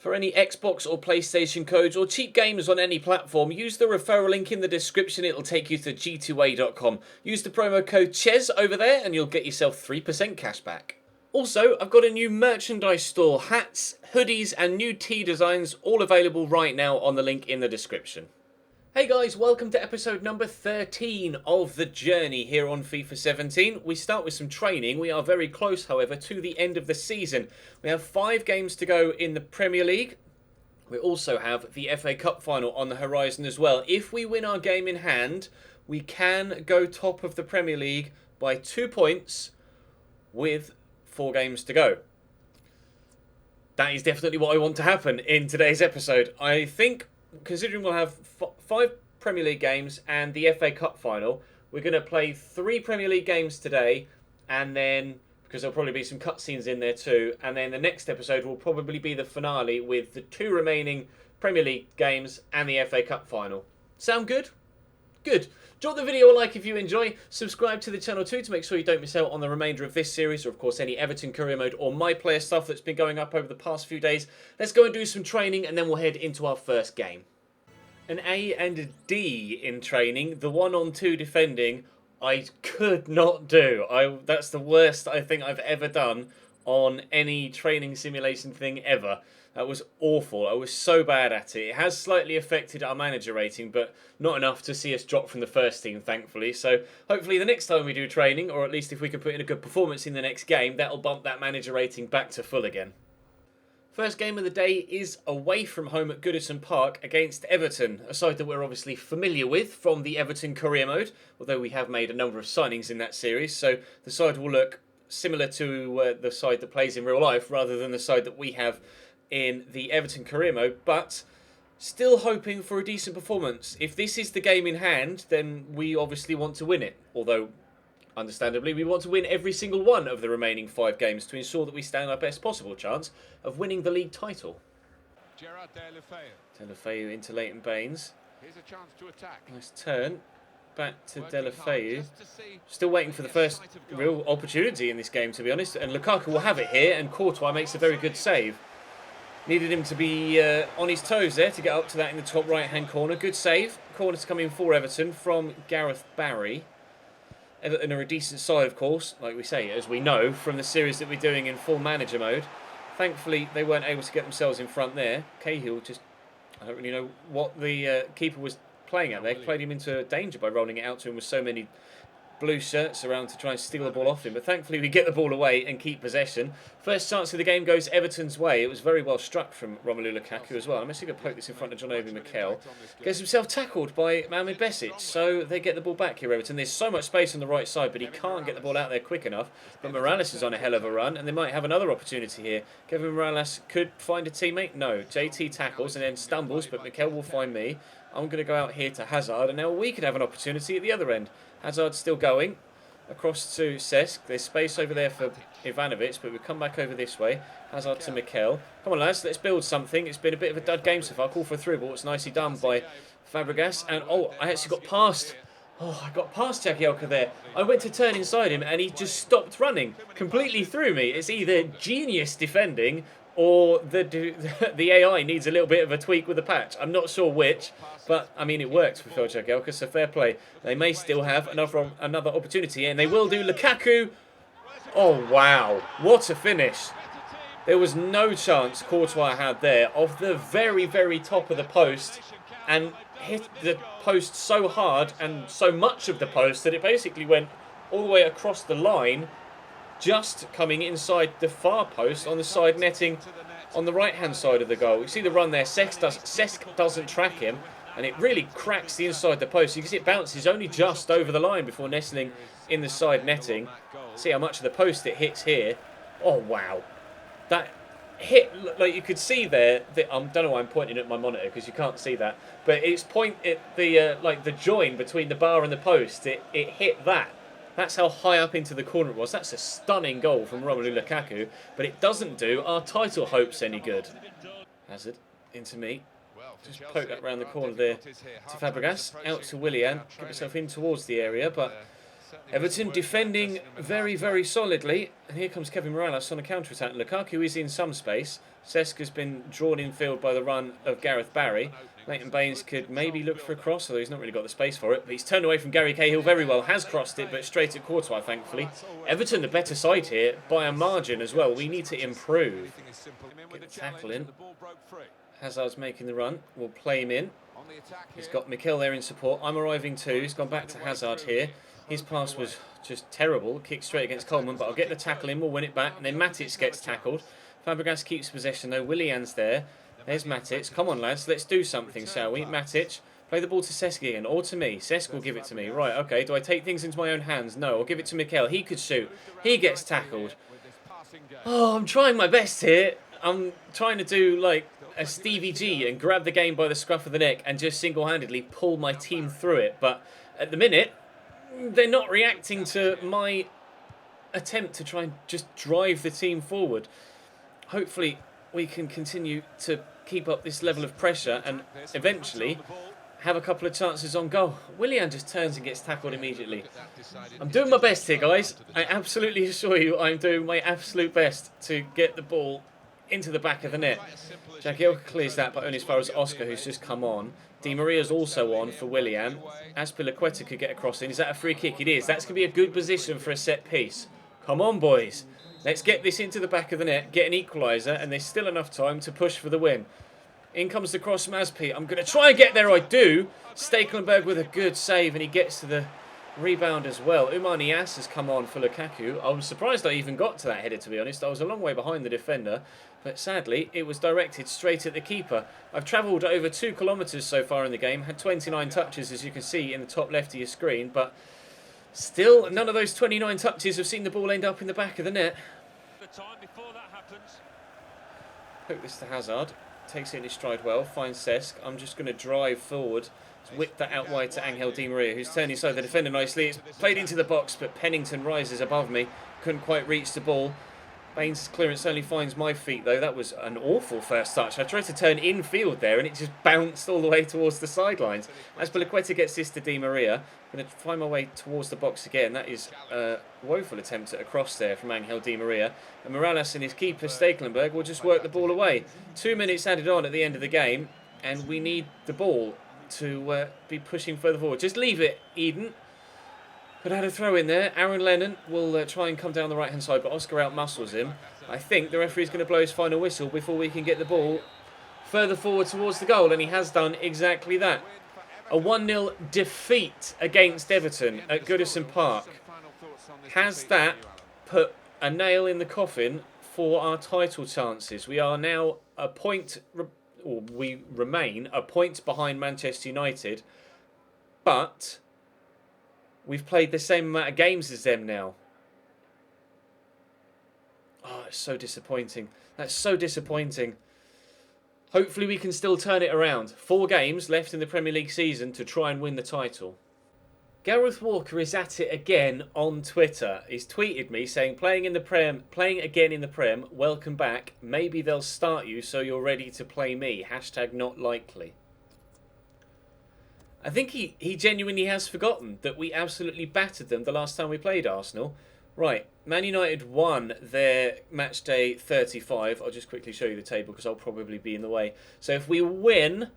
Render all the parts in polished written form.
For any Xbox or PlayStation codes or cheap games on any platform, use the referral link in the description. It'll take you to g2a.com. Use the promo code CHES over there and you'll get yourself 3% cash back. Also, I've got a new merchandise store, hats, hoodies and new tee designs, all available right now on the link in the description. Hey guys, welcome to episode number 13 of The Journey here on FIFA 17. We start with some training. We are very close, however, to the end of the season. We have 5 games to go in the Premier League. We also have the FA Cup final on the horizon as well. If we win our game in hand, we can go top of the Premier League by 2 points with 4 games to go. That is definitely what I want to happen in today's episode. I think, considering we'll have 5 Premier League games and the FA Cup final, we're going to play 3 Premier League games today, and then, because there'll probably be some cutscenes in there too, and then the next episode will probably be the finale with the 2 remaining Premier League games and the FA Cup final. Sound good? Good. Drop the video a like if you enjoy. Subscribe to the channel too to make sure you don't miss out on the remainder of this series, or of course any Everton career mode or my player stuff that's been going up over the past few days. Let's go and do some training and then we'll head into our first game. An A and a D in training. The 1-on-2 defending I could not do. That's the worst I think I've ever done on any training simulation thing ever. That was awful. I was so bad at it. It has slightly affected our manager rating, but not enough to see us drop from the first team, thankfully. So hopefully the next time we do training, or at least if we can put in a good performance in the next game, that'll bump that manager rating back to full again. First game of the day is away from home at Goodison Park against Everton, a side that we're obviously familiar with from the Everton career mode, although we have made a number of signings in that series, so the side will look similar to the side that plays in real life rather than the side that we have in the Everton career mode, but still hoping for a decent performance. If this is the game in hand, then we obviously want to win it, although understandably, we want to win every single one of the remaining 5 games to ensure that we stand our best possible chance of winning the league title. Deulofeu into Leighton Baines. Nice turn. Back to Deulofeu. Still waiting for the first real opportunity in this game, to be honest. And Lukaku will have it here, and Courtois makes a very good save. Needed him to be on his toes there to get up to that in the top right-hand corner. Good save. Corner to come in for Everton from Gareth Barry. Everton are a decent side, of course, like we say, as we know from the series that we're doing in full manager mode. Thankfully, they weren't able to get themselves in front there. Cahill just, I don't really know what the keeper was playing at there. Played him into danger by rolling it out to him with so many blue shirts around to try and steal the ball off him. But thankfully, we get the ball away and keep possession. First chance of the game goes Everton's way. It was very well struck from Romelu Lukaku as well. I'm actually going to poke this in front of John Obi Mikel. Gets himself tackled by Mohamed Besic. So they get the ball back here, Everton. There's so much space on the right side, but he can't get the ball out there quick enough. But Morales is on a hell of a run, and they might have another opportunity here. Kevin Morales could find a teammate. No. JT tackles and then stumbles, but Mikel will find me. I'm going to go out here to Hazard, and now we could have an opportunity at the other end. Hazard still going across to Cesc. There's space over there for Ivanovic, but we come back over this way. Hazard to Mikel. Come on, lads, let's build something. It's been a bit of a dud game so far. Call for a through ball. It's nicely done by Fabregas. And, oh, I actually got past. Oh, I got past Jagielka there. I went to turn inside him, and he just stopped running completely through me. It's either genius defending or the AI needs a little bit of a tweak with the patch. I'm not sure which, but I mean it worked for Phil Jagielka, so fair play. They may still have another opportunity, and they will do. Lukaku. Oh wow, what a finish! There was no chance Courtois had there off the very, very top of the post, and hit the post so hard and so much of the post that it basically went all the way across the line, just coming inside the far post on the side netting on the right-hand side of the goal. You see the run there. Cesc doesn't track him, and it really cracks the inside the post. You can see it bounces only just over the line before nestling in the side netting. See how much of the post it hits here. Oh, wow. That hit, like you could see there, I don't know why I'm pointing at my monitor because you can't see that, but it's like the join between the bar and the post. It hit that. That's how high up into the corner it was. That's a stunning goal from Romelu Lukaku, but it doesn't do our title hopes any good. Hazard into me. Just poke that round the corner there to Fabregas. Out to Willian. Get himself in towards the area, but Everton defending very, very solidly. And here comes Kevin Morales on a counter-attack. Lukaku is in some space. Cesc has been drawn in field by the run of Gareth Barry. Leighton Baines could maybe look for a cross, although he's not really got the space for it. But he's turned away from Gary Cahill very well. Has crossed it, but straight at Courtois, thankfully. Everton, the better side here, by a margin as well. We need to improve. Get the tackle in. Hazard's making the run. We'll play him in. He's got Mikel there in support. I'm arriving too. He's gone back to Hazard here. His pass was just terrible. Kicked straight against Coleman, but I'll get the tackle in. We'll win it back. And then Matic gets tackled. Fabregas keeps possession though. Willian's there. There's Matic. Come on, lads. Let's do something, shall we? Matic. Play the ball to Cesc again. Or to me. Cesc will give it to me. Right, okay. Do I take things into my own hands? No. I'll give it to Mikel. He could shoot. He gets tackled. Oh, I'm trying my best here. I'm trying to do like a Stevie G and grab the game by the scruff of the neck and just single-handedly pull my team through it. But at the minute, they're not reacting to my attempt to try and just drive the team forward. Hopefully, we can continue to keep up this level of pressure and eventually have a couple of chances on goal. Willian just turns and gets tackled immediately. I'm doing my best here, guys. I absolutely assure you I'm doing my absolute best to get the ball into the back of the net. Jagielka clears that, but only as far as Oscar, who's just come on. Di Maria's also on for Willian. Azpilicueta could get a cross in. Is that a free kick? It is. That's going to be a good position for a set piece. Come on, boys. Let's get this into the back of the net, get an equaliser, and there's still enough time to push for the win. In comes the cross from Azpi. I'm going to try and get there. I do. Stekelenburg with a good save, and he gets to the rebound as well. Oumar Niasse has come on for Lukaku. I was surprised I even got to that header, to be honest. I was a long way behind the defender, but sadly, it was directed straight at the keeper. I've travelled over 2 kilometres so far in the game, had 29 touches, as you can see in the top left of your screen, but still, none of those 29 touches have seen the ball end up in the back of the net. Hook this to Hazard. Takes it in his stride well, finds Cesc. I'm just going to drive forward. Whip that out wide to Angel Di Maria, who's turned inside the defender nicely. It's played into the box, but Pennington rises above me. Couldn't quite reach the ball. Baines' clearance only finds my feet, though. That was an awful first touch. I tried to turn infield there, and it just bounced all the way towards the sidelines. Azpilicueta gets this to Di Maria. I'm going to find my way towards the box again. That is a woeful attempt at a cross there from Angel Di Maria. And Morales and his keeper, Stekelenburg, will just work the ball away. 2 minutes added on at the end of the game, and we need the ball to be pushing further forward. Just leave it, Eden. Could have had a throw in there. Aaron Lennon will try and come down the right-hand side, but Oscar out-muscles him. I think the referee's going to blow his final whistle before we can get the ball further forward towards the goal, and he has done exactly that. A 1-0 defeat against Everton at Goodison Park. Has that put a nail in the coffin for our title chances? We are now a point, or we remain a point behind Manchester United, but we've played the same amount of games as them now. Oh, it's so disappointing. That's so disappointing. Hopefully we can still turn it around. 4 games left in the Premier League season to try and win the title. Gareth Walker is at it again on Twitter. He's tweeted me saying, playing again in the Prem, welcome back. Maybe they'll start you so you're ready to play me. Hashtag not likely. I think he genuinely has forgotten that we absolutely battered them the last time we played Arsenal. Right, Man United won their match day 35. I'll just quickly show you the table because I'll probably be in the way. So if we win,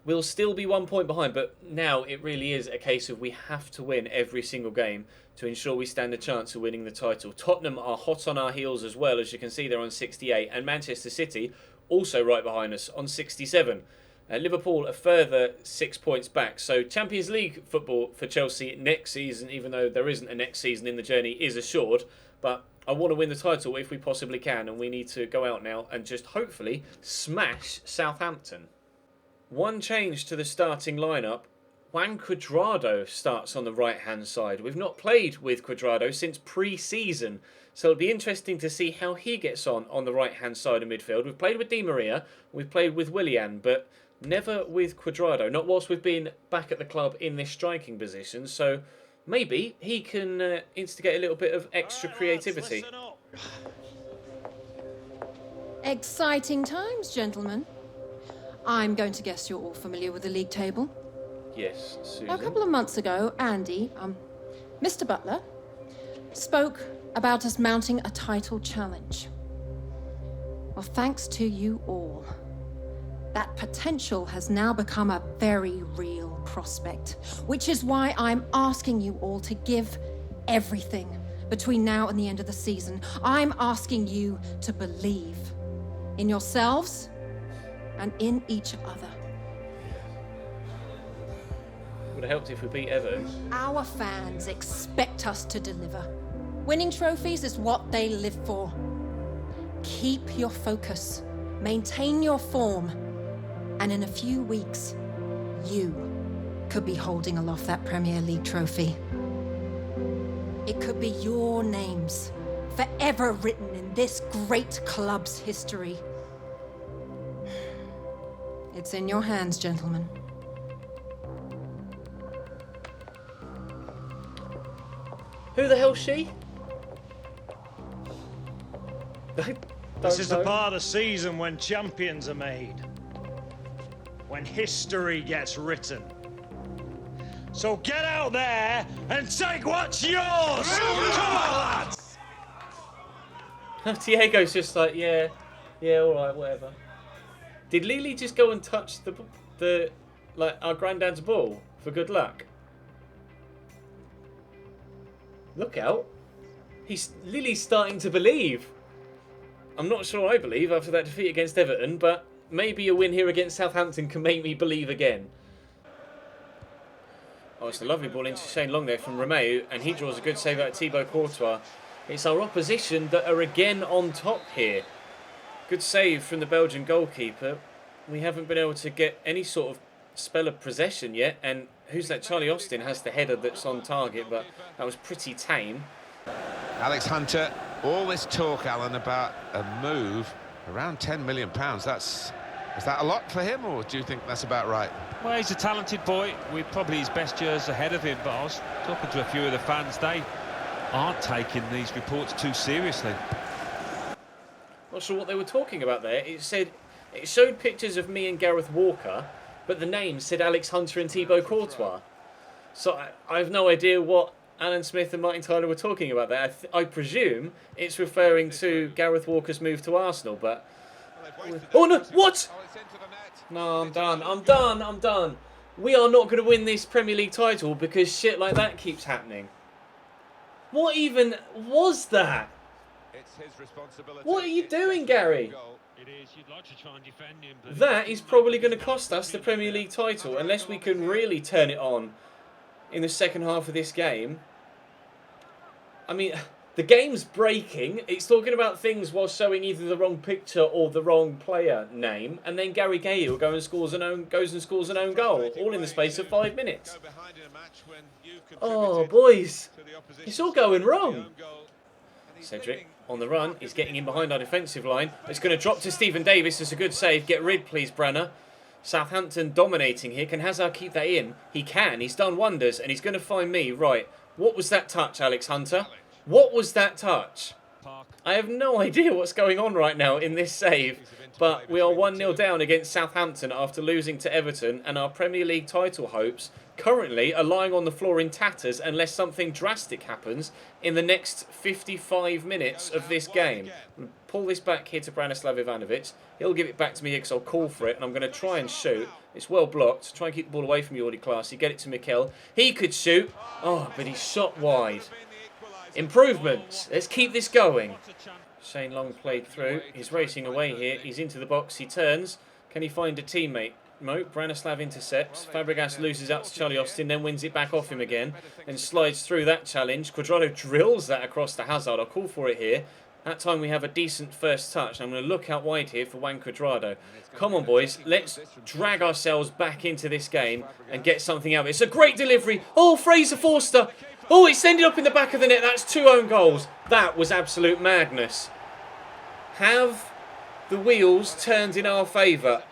we'll still be 1 point behind. But now it really is a case of we have to win every single game to ensure we stand a chance of winning the title. Tottenham are hot on our heels as well. As you can see, they're on 68. And Manchester City also right behind us on 67. Liverpool a further 6 points back. So Champions League football for Chelsea next season, even though there isn't a next season in the journey, is assured. But I want to win the title if we possibly can, and we need to go out now and just hopefully smash Southampton. One change to the starting lineup. Juan Cuadrado starts on the right-hand side. We've not played with Cuadrado since pre-season, so it'll be interesting to see how he gets on the right-hand side of midfield. We've played with Di Maria, we've played with Willian, but never with Cuadrado, not whilst we've been back at the club in this striking position, so maybe he can instigate a little bit of extra creativity. Exciting times, gentlemen. I'm going to guess you're all familiar with the league table. Yes, Susan. Now, a couple of months ago, Andy, Mr. Butler, spoke about us mounting a title challenge. Well, thanks to you all, that potential has now become a very real prospect, which is why I'm asking you all to give everything between now and the end of the season. I'm asking you to believe in yourselves and in each other. Would have helped if we beat Everton. Our fans expect us to deliver. Winning trophies is what they live for. Keep your focus, maintain your form, and in a few weeks, you could be holding aloft that Premier League trophy. It could be your names forever written in this great club's history. It's in your hands, gentlemen. Who the hell's she? This is the part of the season when champions are made. When history gets written. So get out there and take what's yours! Come on, lads! Diego's just like, yeah, alright, whatever. Did Lily just go and touch the like our granddad's ball for good luck? Look out. Lily's starting to believe. I'm not sure I believe after that defeat against Everton, but maybe a win here against Southampton can make me believe again. Oh, it's a lovely ball into Shane Long there from Romeu, and he draws a good save out of Thibaut Courtois. It's our opposition that are again on top here. Good save from the Belgian goalkeeper. We haven't been able to get any sort of spell of possession yet, and who's that? Charlie Austin has the header that's on target, but that was pretty tame. Alex Hunter, all this talk, Alan, about a move around £10 million. Is that a lot for him, or do you think that's about right? Well, he's a talented boy with probably his best years ahead of him, but I was talking to a few of the fans. They aren't taking these reports too seriously. Not sure what they were talking about there. It showed pictures of me and Gareth Walker, but the names said Alex Hunter and Thibaut Courtois. So I have no idea what Alan Smith and Martin Tyler were talking about there. I presume it's referring to Gareth Walker's move to Arsenal, but... Oh no, what? No, I'm done. We are not going to win this Premier League title because shit like that keeps happening. What even was that? What are you doing, Gary? That is probably going to cost us the Premier League title unless we can really turn it on in the second half of this game. I mean, the game's breaking. It's talking about things while showing either the wrong picture or the wrong player name, and then Gary Cahill goes and scores an own goal, all in the space of 5 minutes. Oh, boys, it's all going wrong. Cedric on the run. He's getting in behind our defensive line. It's going to drop to Stephen Davis. It's a good save. Get rid, please, Branner. Southampton dominating here. Can Hazard keep that in? He can. He's done wonders, and he's going to find me. Right. What was that touch, Alex Hunter? What was that touch? I have no idea what's going on right now in this save, but we are 1-0 down against Southampton after losing to Everton, and our Premier League title hopes currently are lying on the floor in tatters unless something drastic happens in the next 55 minutes of this game. I'm going to pull this back here to Branislav Ivanovic. He'll give it back to me because I'll call for it, and I'm going to try and shoot. It's well blocked. Try and keep the ball away from you, Audi Classy. Get it to Mikel. He could shoot. Oh, but he's shot wide. Improvements. Let's keep this going. Shane Long played through. He's racing away here. He's into the box. He turns. Can he find a teammate? No. Branislav intercepts. Fabregas loses out to Charlie Austin, then wins it back off him again and slides through that challenge. Cuadrado drills that across to Hazard. I'll call for it here. That time we have a decent first touch. I'm going to look out wide here for Juan Cuadrado. Come on, boys. Let's drag ourselves back into this game and get something out of it. It's a great delivery. Oh, Fraser Forster. Oh, it's ended up in the back of the net. That's 2 own goals. That was absolute madness. Have the wheels turned in our favour?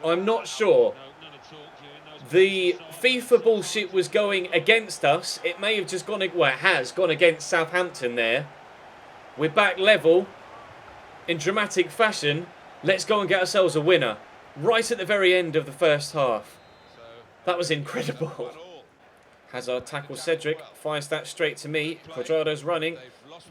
I'm not sure. The FIFA bullshit was going against us. It may have just gone, well, it has gone against Southampton there. We're back level in dramatic fashion. Let's go and get ourselves a winner right at the very end of the first half. That was incredible. Hazard tackles Cedric, fires that straight to me. Cuadrado's running.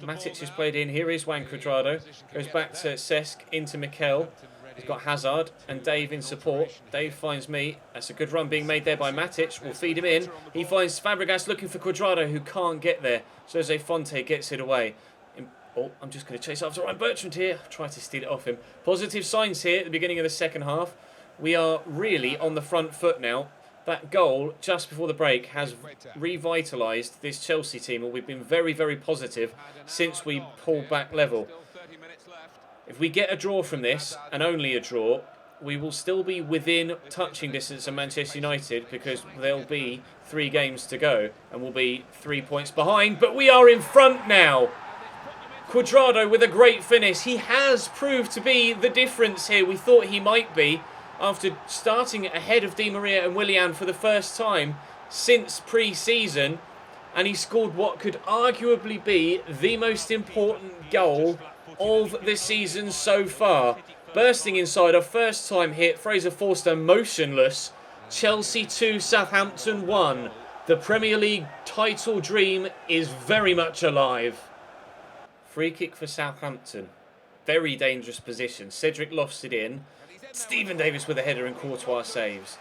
Matic is played in. Here is Juan Cuadrado. Goes back to Cesc, into Mikel. He's got Hazard and Dave in support. Dave finds me. That's a good run being made there by Matic. We'll feed him in. He finds Fabregas looking for Cuadrado, who can't get there. Jose Fonte gets it away. Oh, I'm just going to chase after Ryan Bertrand here. Try to steal it off him. Positive signs here at the beginning of the second half. We are really on the front foot now. That goal just before the break has revitalised this Chelsea team, and we've been very, very positive since we pulled back level. If we get a draw from this, and only a draw, we will still be within touching distance of Manchester United, because there'll be 3 games to go and we'll be 3 points behind. But we are in front now. Cuadrado with a great finish. He has proved to be the difference here. We thought he might be, after starting ahead of Di Maria and Willian for the first time since pre-season, and he scored what could arguably be the most important goal of the season so far. Bursting inside, our first time hit, Fraser Forster motionless. Chelsea 2, Southampton 1. The Premier League title dream is very much alive. Free kick for Southampton. Very dangerous position. Cedric lofts it in. Stephen Davis with a header and Courtois saves.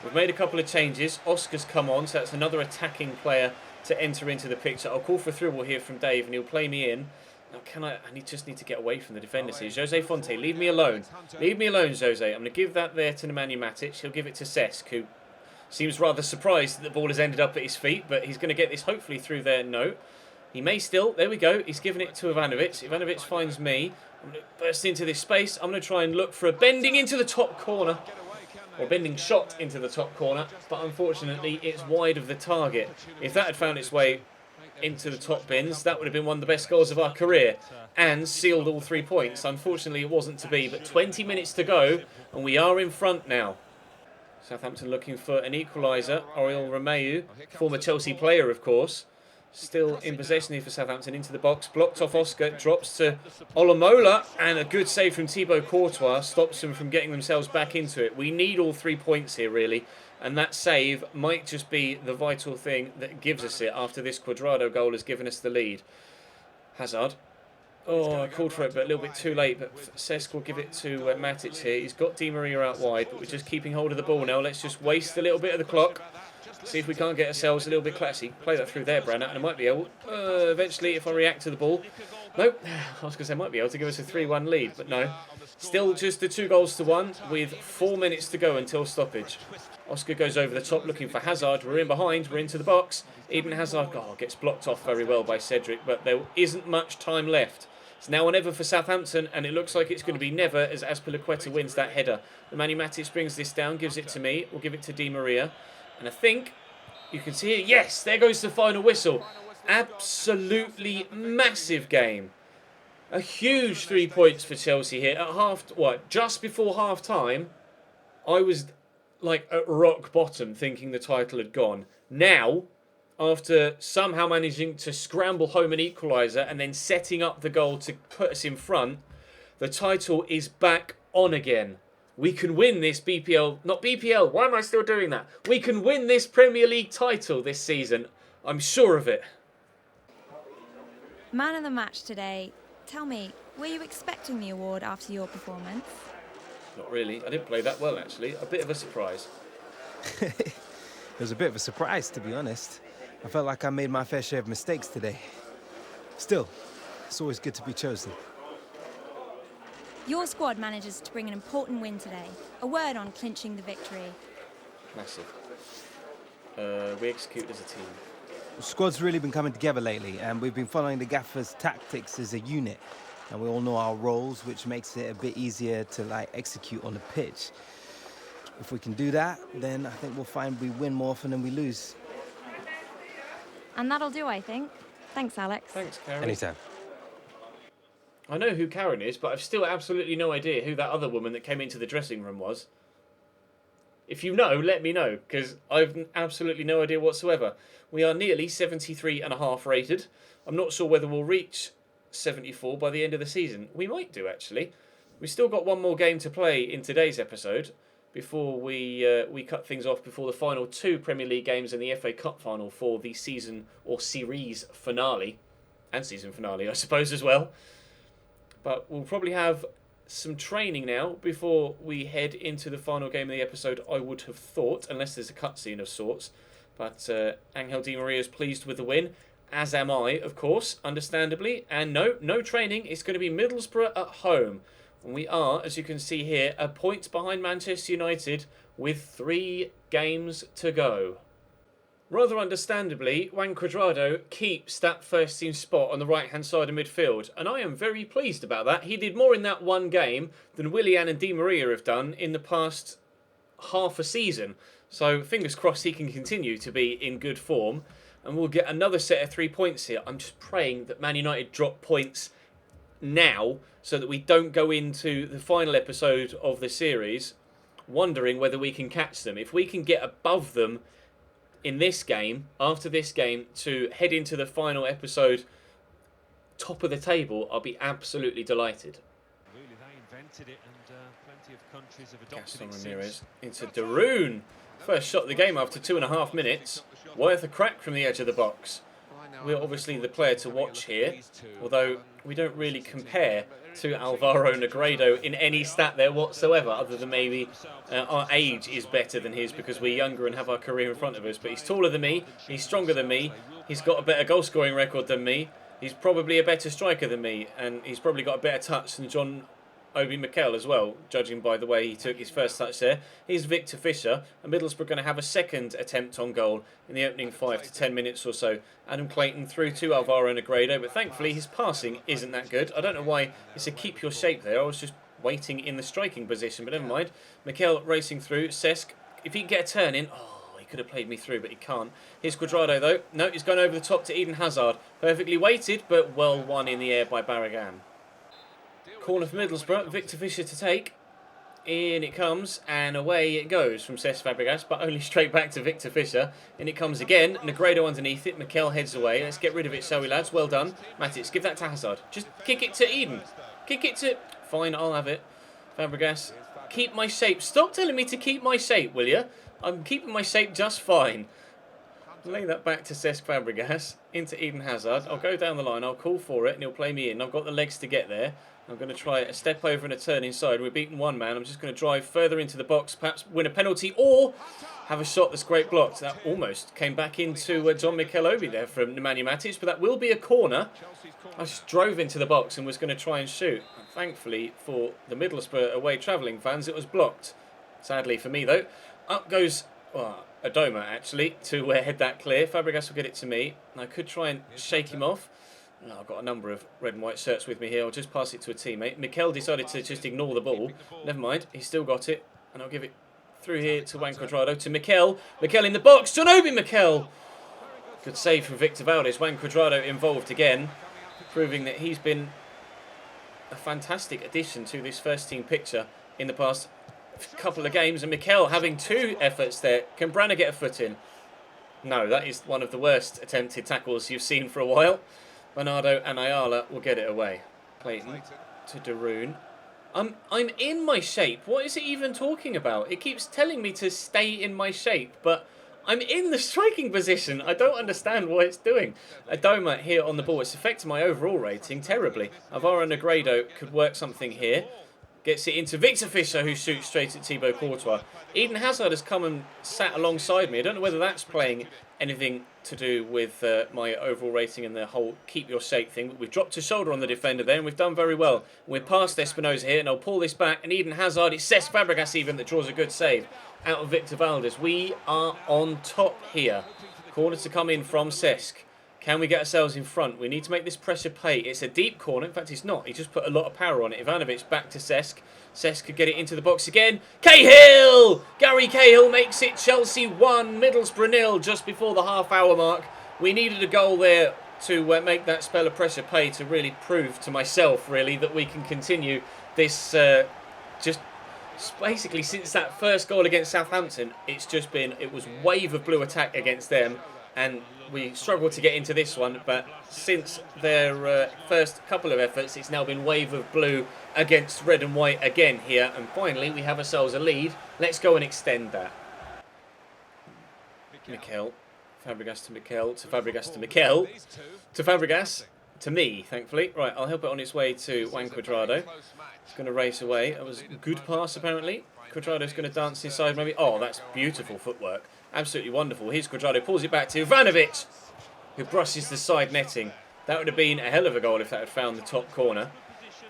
We've made a couple of changes. Oscar's come on, so that's another attacking player to enter into the picture. I'll call for a through ball here from Dave, and he'll play me in. Now, I just need to get away from the defenders here. Jose Fonte, leave me alone. Leave me alone, Jose. I'm going to give that there to Nemanja Matic. He'll give it to Cesc, who seems rather surprised that the ball has ended up at his feet, but he's going to get this hopefully through there. No. He may still. There we go. He's given it to Ivanovic. Ivanovic finds me. I'm going to burst into this space. I'm going to try and look for a bending into the top corner. Or bending shot into the top corner. But unfortunately, it's wide of the target. If that had found its way into the top bins, that would have been one of the best goals of our career. And sealed all 3 points. Unfortunately, it wasn't to be. But 20 minutes to go. And we are in front now. Southampton looking for an equaliser. Oriol Romeu, former Chelsea player, of course. Still in possession here for Southampton, into the box. Blocked off Oscar, drops to Olomola, and a good save from Thibaut Courtois stops them from getting themselves back into it. We need all 3 points here, really, and that save might just be the vital thing that gives us it after this Cuadrado goal has given us the lead. Hazard. Oh, I called for it, but a little bit too late. But Cesc will give it to Matic here. He's got Di Maria out wide, but we're just keeping hold of the ball now. Let's just waste a little bit of the clock. See if we can't get ourselves a little bit classy. Play that through there, Branagh, and I might be able, eventually, if I react to the ball. Nope, I was going to say I might be able to give us a 3-1 lead, but no. Still just the 2-1 with 4 minutes to go until stoppage. Oscar goes over the top looking for Hazard. We're in behind, we're into the box. Eden Hazard gets blocked off very well by Cedric, but there isn't much time left. It's now or never for Southampton, and it looks like it's going to be never as Azpilicueta wins that header. Nemanja Matic brings this down, gives it to me. We'll give it to Di Maria. And I think you can see it. Yes, there goes the final whistle. Absolutely massive game. A huge 3 points for Chelsea here. At just before half time, I was like at rock bottom thinking the title had gone. Now, after somehow managing to scramble home an equaliser and then setting up the goal to put us in front, the title is back on again. We can win this BPL, why am I still doing that? We can win this Premier League title this season. I'm sure of it. Man of the match today. Tell me, were you expecting the award after your performance? Not really. I didn't play that well, actually. A bit of a surprise. It was a bit of a surprise, to be honest. I felt like I made my fair share of mistakes today. Still, it's always good to be chosen. Your squad manages to bring an important win today. A word on clinching the victory. Massive. We execute as a team. The squad's really been coming together lately, and we've been following the gaffer's tactics as a unit. And we all know our roles, which makes it a bit easier to execute on the pitch. If we can do that, then I think we'll find we win more often than we lose. And that'll do, I think. Thanks, Alex. Thanks, Karen. Anytime. I know who Karen is, but I've still absolutely no idea who that other woman that came into the dressing room was. If you know, let me know, because I've absolutely no idea whatsoever. We are nearly 73.5 rated. I'm not sure whether we'll reach 74 by the end of the season. We might do, actually. We've still got one more game to play in today's episode. before we cut things off before the final 2 Premier League games and the FA Cup final for the season or series finale. And season finale, I suppose, as well. But we'll probably have some training now before we head into the final game of the episode, I would have thought, unless there's a cutscene of sorts. But Angel Di Maria is pleased with the win, as am I, of course, understandably. And no training. It's going to be Middlesbrough at home. And we are, as you can see here, a point behind Manchester United with 3 games to go. Rather understandably, Juan Cuadrado keeps that first team spot on the right-hand side of midfield, and I am very pleased about that. He did more in that one game than Willian and Di Maria have done in the past half a season. So fingers crossed he can continue to be in good form, and we'll get another set of 3 points here. I'm just praying that Man United drop points now so that we don't go into the final episode of the series wondering whether we can catch them. If we can get above them in this game, after this game, to head into the final episode top of the table, I'll be absolutely delighted. Really, they invented it, and plenty of countries have adopted it Ramirez into De Roon. First shot of the game after 2.5 minutes. Worth a crack from the edge of the box. We're obviously the player to watch here, although we don't really compare to Alvaro Negredo in any stat there whatsoever, other than maybe our age is better than his because we're younger and have our career in front of us. But he's taller than me, he's stronger than me, he's got a better goal scoring record than me, he's probably a better striker than me, and he's probably got a better touch than John Obi Mikel as well, judging by the way he took his first touch there. Here's Victor Fisher, and Middlesbrough going to have a second attempt on goal in the opening 5 to 10 minutes or so. Adam Clayton through to Alvaro Negredo, but thankfully his passing isn't that good. I don't know why it's a keep your shape there. I was just waiting in the striking position, but never mind. Mikel racing through. Cesc, if he can get a turn in, he could have played me through, but he can't. Here's Cuadrado though. No, he's gone over the top to Eden Hazard. Perfectly weighted, but well won in the air by Barragán. Corner for Middlesbrough, Victor Fisher to take. In it comes, and away it goes from Cesc Fabregas, but only straight back to Victor Fisher. In it comes again, Negredo underneath it, Mikel heads away. Let's get rid of it, shall we, lads? Well done. Matic, give that to Hazard. Just kick it to Eden. Kick it to... Fine, I'll have it. Fabregas, keep my shape. Stop telling me to keep my shape, will you? I'm keeping my shape just fine. Lay that back to Cesc Fabregas, into Eden Hazard. I'll go down the line, I'll call for it, and he'll play me in. I've got the legs to get there. I'm going to try a step over and a turn inside. We've beaten one man. I'm just going to drive further into the box, perhaps win a penalty, or have a shot that's great blocked. That almost came back into John Mikel Obi there from Nemanja Matic, but that will be a corner. I just drove into the box and was going to try and shoot. And thankfully for the Middlesbrough away travelling fans, it was blocked. Sadly for me, though. Up goes Adoma, actually, to head that clear. Fabregas will get it to me. I could try and shake him off. I've got a number of red and white shirts with me here. I'll just pass it to a teammate. Mikel decided to just ignore the ball. Never mind. He's still got it. And I'll give it through here to Juan Cuadrado. To Mikel. Mikel in the box. John Obi Mikel. Good save from Victor Valdez. Juan Cuadrado involved again. Proving that he's been a fantastic addition to this first team picture in the past couple of games. And Mikel having 2 efforts there. Can Branner get a foot in? No, that is one of the worst attempted tackles you've seen for a while. Bernardo and Ayala will get it away. Clayton to De Roon. I'm in my shape. What is it even talking about? It keeps telling me to stay in my shape, but I'm in the striking position. I don't understand what it's doing. Adoma here on the ball. It's affecting my overall rating terribly. Alvaro Negredo could work something here. Gets it into Victor Fisher, who shoots straight at Thibaut Courtois. Eden Hazard has come and sat alongside me. I don't know whether that's playing anything to do with my overall rating and the whole keep your shape thing. But we've dropped a shoulder on the defender there, and we've done very well. We're past Espinosa here, and I'll pull this back. And Eden Hazard, it's Cesc Fabregas even that draws a good save out of Victor Valdez. We are on top here. Corner to come in from Cesc. Can we get ourselves in front? We need to make this pressure pay. It's a deep corner. In fact, it's not. He just put a lot of power on it. Ivanovic back to Cesc. Cesc could get it into the box again. Cahill! Gary Cahill makes it Chelsea 1, Middlesbrough 0 just before the half-hour mark. We needed a goal there to make that spell of pressure pay, to really prove to myself, really, that we can continue this just basically since that first goal against Southampton. It's just been, it was wave of blue attack against them. and we struggled to get into this one, but since their first couple of efforts, it's now been wave of blue against red and white again here, and finally we have ourselves a lead. Let's go and extend that. Mikel, Fabregas to Mikel, to Fabregas to Mikel, to Fabregas, to me, thankfully. Right, I'll help it on its way to Juan Cuadrado. It's going to race away. That was a good pass, apparently. Cuadrado's going to dance inside, maybe. Oh, that's beautiful footwork. Absolutely wonderful. Here's Cuadrado, pulls it back to Ivanovic, who brushes the side netting. That would have been a hell of a goal if that had found the top corner.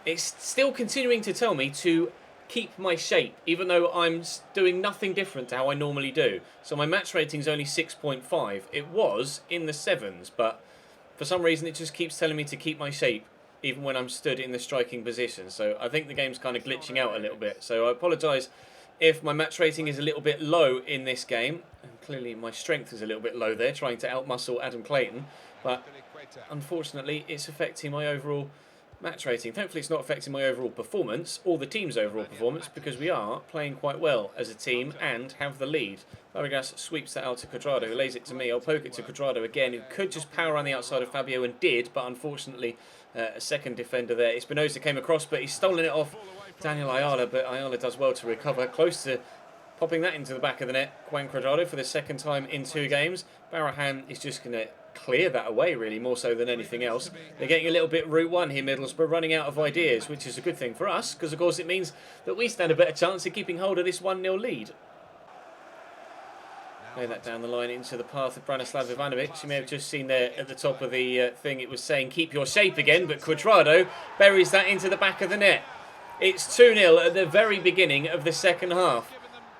It's still continuing to tell me to keep my shape, even though I'm doing nothing different to how I normally do. So my match rating is only 6.5. It was in the 7s, but for some reason it just keeps telling me to keep my shape, even when I'm stood in the striking position. So I think the game's kind of glitching out a little bit. So I apologise if my match rating is a little bit low in this game. And clearly my strength is a little bit low there, trying to outmuscle Adam Clayton. But unfortunately, it's affecting my overall match rating. Thankfully, it's not affecting my overall performance or the team's overall performance, because we are playing quite well as a team and have the lead. Fabregas sweeps that out to Cuadrado, who lays it to me. I'll poke it to Cuadrado again, who could just power around the outside of Fabio and did, but unfortunately a second defender there. Espinosa came across, but he's stolen it off Daniel Ayala, but Ayala does well to recover. Close to popping that into the back of the net. Juan Cuadrado for the second time in 2 games. Barahan is just going to clear that away, really, more so than anything else. They're getting a little bit Route 1 here, Middlesbrough, running out of ideas, which is a good thing for us, because of course it means that we stand a better chance of keeping hold of this 1-0 lead. Play that down the line into the path of Branislav Ivanovic. You may have just seen there at the top of the thing, it was saying keep your shape again, but Cuadrado buries that into the back of the net. It's 2-0 at the very beginning of the second half.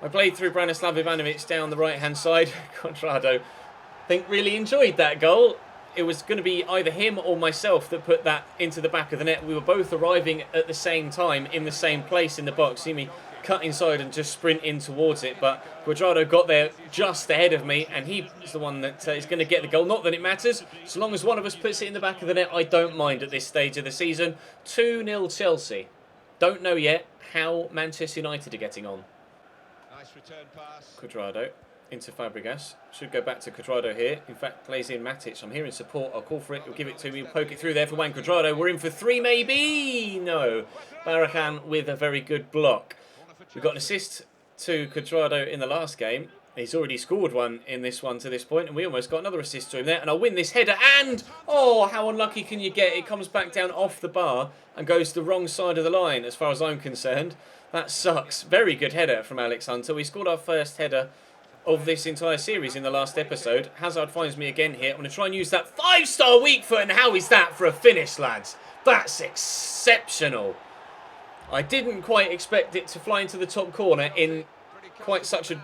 I played through Branislav Ivanovic down the right-hand side. Cuadrado, I think, really enjoyed that goal. It was going to be either him or myself that put that into the back of the net. We were both arriving at the same time in the same place in the box. See me cut inside and just sprint in towards it, but Cuadrado got there just ahead of me, and he's the one that is going to get the goal. Not that it matters. So long as one of us puts it in the back of the net, I don't mind at this stage of the season. 2-0 Chelsea. Don't know yet how Manchester United are getting on. Nice return pass. Cuadrado into Fabregas. Should go back to Cuadrado here. In fact, plays in Matic. I'm hearing support. I'll call for it. He'll give it to me. Poke it through there for Juan Cuadrado. We're in for 3, maybe. No. Barahan with a very good block. We got an assist to Cuadrado in the last game. He's already scored one in this one to this point, and we almost got another assist to him there. And I'll win this header. And, oh, how unlucky can you get? It comes back down off the bar and goes to the wrong side of the line, as far as I'm concerned. That sucks. Very good header from Alex Hunter. We scored our first header of this entire series in the last episode. Hazard finds me again here. I'm going to try and use that 5-star weak foot. And how is that for a finish, lads? That's exceptional. I didn't quite expect it to fly into the top corner in quite such a...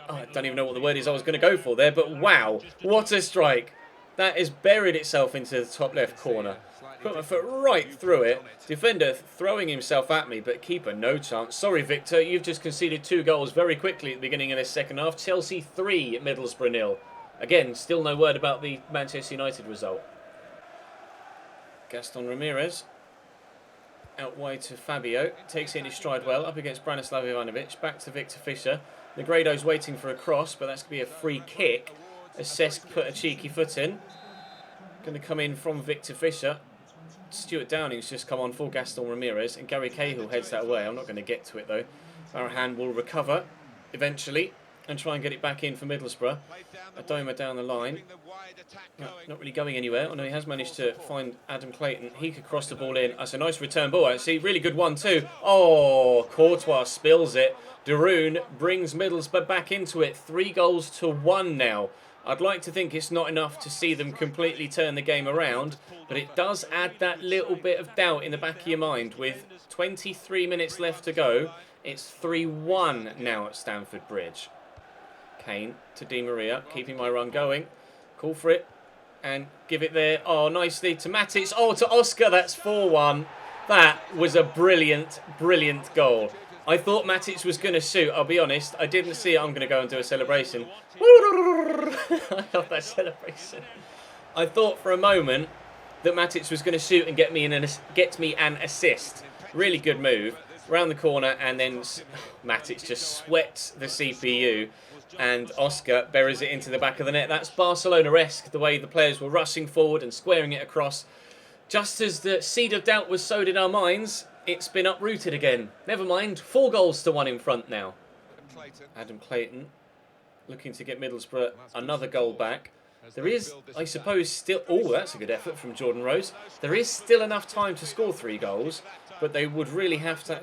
I don't even know what the word is I was going to go for there, but wow, what a strike. That has buried itself into the top left corner. Put my foot right through it. Defender throwing himself at me, but keeper no chance. Sorry, Victor, you've just conceded 2 goals very quickly at the beginning of this second half. Chelsea 3, Middlesbrough 0. Again, still no word about the Manchester United result. Gaston Ramirez. Out wide to Fabio. Takes it in his stride well. Up against Branislav Ivanovic. Back to Victor Fisher. Negredo's waiting for a cross, but that's going to be a free kick. As Cesc put a cheeky foot in. Going to come in from Victor Fisher. Stuart Downing's just come on for Gaston Ramirez. And Gary Cahill heads that away. I'm not going to get to it though. Barahan will recover eventually and try and get it back in for Middlesbrough. Adoma down the line. Not really going anywhere. I know he has managed to find Adam Clayton. He could cross the ball in. That's a nice return ball, actually. Really good one, too. Oh, Courtois spills it. Darun brings Middlesbrough back into it. 3-1 now. I'd like to think it's not enough to see them completely turn the game around, but it does add that little bit of doubt in the back of your mind. With 23 minutes left to go, it's 3-1 now at Stamford Bridge. Kane to Di Maria, keeping my run going. Call for it and give it there. Oh, nicely to Matic. Oh, to Oscar, that's 4-1. That was a brilliant, brilliant goal. I thought Matic was going to shoot, I'll be honest. I didn't see it. I'm going to go and do a celebration. I love that celebration. I thought for a moment that Matic was going to shoot and get me an assist. Really good move. Round the corner, and then Matic just sweats the CPU. and Oscar buries it into the back of the net. That's Barcelona-esque, the way the players were rushing forward and squaring it across. Just as the seed of doubt was sowed in our minds, it's been uprooted again. Never mind, 4 goals to 1 in front now. Adam Clayton looking to get Middlesbrough another goal back. There is, I suppose, still... Oh, that's a good effort from Jordan Rose. There is still enough time to score 3 goals, but they would really have to...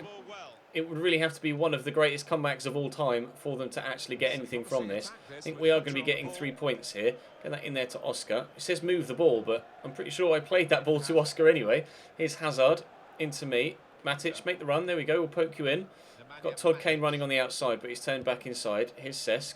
It would really have to be one of the greatest comebacks of all time for them to actually get anything from this. I think we are going to be getting 3 points here. Get that in there to Oscar. It says move the ball, but I'm pretty sure I played that ball to Oscar anyway. Here's Hazard into me. Matic, make the run. There we go. We'll poke you in. Got Todd Kane running on the outside, but he's turned back inside. Here's Cesc.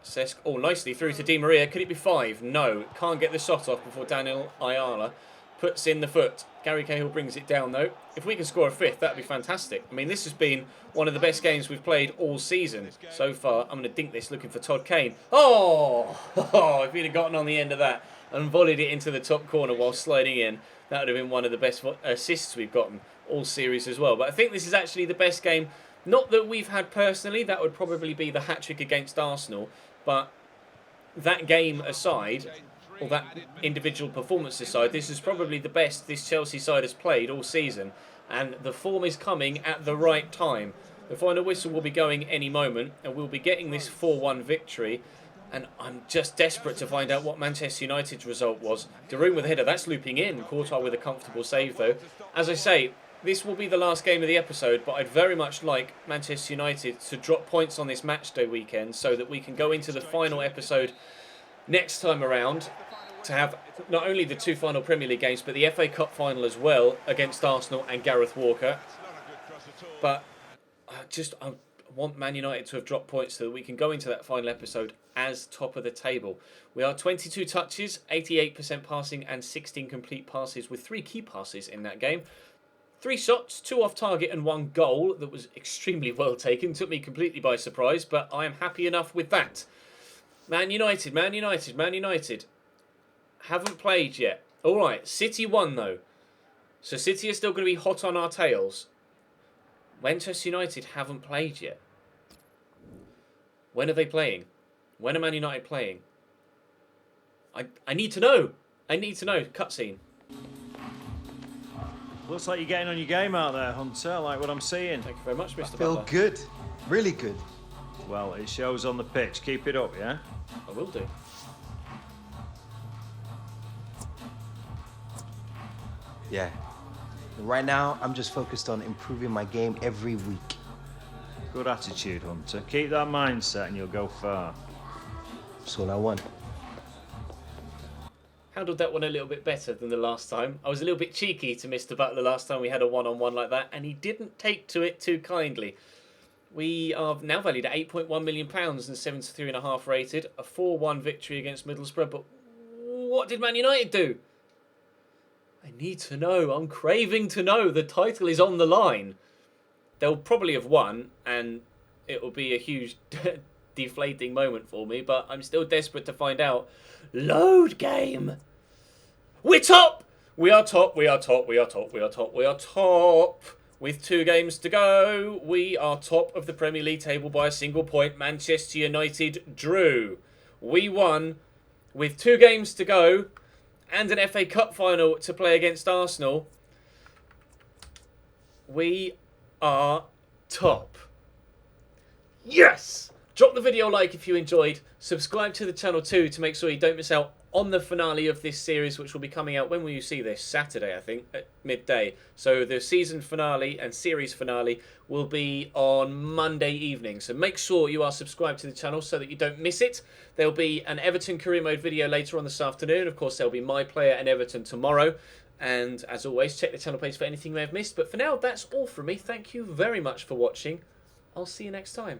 Cesc, oh, nicely through to Di Maria. Could it be 5? No. Can't get the shot off before Daniel Ayala puts in the foot. Gary Cahill brings it down, though. If we can score a 5th, that'd be fantastic. I mean, this has been one of the best games we've played all season so far. I'm going to dink this looking for Todd Kane. Oh! If he'd have gotten on the end of that and volleyed it into the top corner while sliding in, that would have been one of the best assists we've gotten all series as well. But I think this is actually the best game, not that we've had personally. That would probably be the hat-trick against Arsenal. But that game aside, or that individual performance aside, this is probably the best this Chelsea side has played all season. And the form is coming at the right time. The final whistle will be going any moment, and we'll be getting this 4-1 victory. And I'm just desperate to find out what Manchester United's result was. Darun with a header, that's looping in. Courtois with a comfortable save though. As I say, this will be the last game of the episode, but I'd very much like Manchester United to drop points on this matchday weekend so that we can go into the final episode next time around to have not only the 2 final Premier League games, but the FA Cup final as well against Arsenal and Gareth Walker. But I want Man United to have dropped points so that we can go into that final episode as top of the table. We are 22 touches, 88% passing and 16 complete passes with 3 key passes in that game. 3 shots, 2 off target and 1 goal that was extremely well taken. Took me completely by surprise, but I am happy enough with that. Man United, Man United, Man United. Haven't played yet. Alright, City won though. So City are still going to be hot on our tails. Manchester United haven't played yet. When are they playing? When are Man United playing? I need to know. I need to know. Cutscene. Looks like you're getting on your game out there, Hunter. I like what I'm seeing. Thank you very much, Mr. I feel Butler. good. Really good. Well, it shows on the pitch. Keep it up, yeah? I will do. Yeah. Right now, I'm just focused on improving my game every week. Good attitude, Hunter. Keep that mindset and you'll go far. That's all I want. Handled that one a little bit better than the last time. I was a little bit cheeky to Mr. Butler last time we had a one-on-one like that, and he didn't take to it too kindly. We are now valued at £8.1 million and 73.5 rated. A 4-1 victory against Middlesbrough, but what did Man United do? I need to know. I'm craving to know. The title is on the line. They'll probably have won, and it will be a huge deflating moment for me, but I'm still desperate to find out. Load game! We're top! We are top, we are top, we are top, we are top, we are top! With 2 games to go, we are top of the Premier League table by a single point. Manchester United drew. We won with 2 games to go and an FA Cup final to play against Arsenal. We are top. Yes! Drop the video a like if you enjoyed. Subscribe to the channel too to make sure you don't miss out on the finale of this series, which will be coming out, when will you see this? Saturday, I think, at midday. So the season finale and series finale will be on Monday evening. So make sure you are subscribed to the channel so that you don't miss it. There'll be an Everton career mode video later on this afternoon. Of course, there'll be my player and Everton tomorrow. And as always, check the channel page for anything you may have missed. But for now, that's all from me. Thank you very much for watching. I'll see you next time.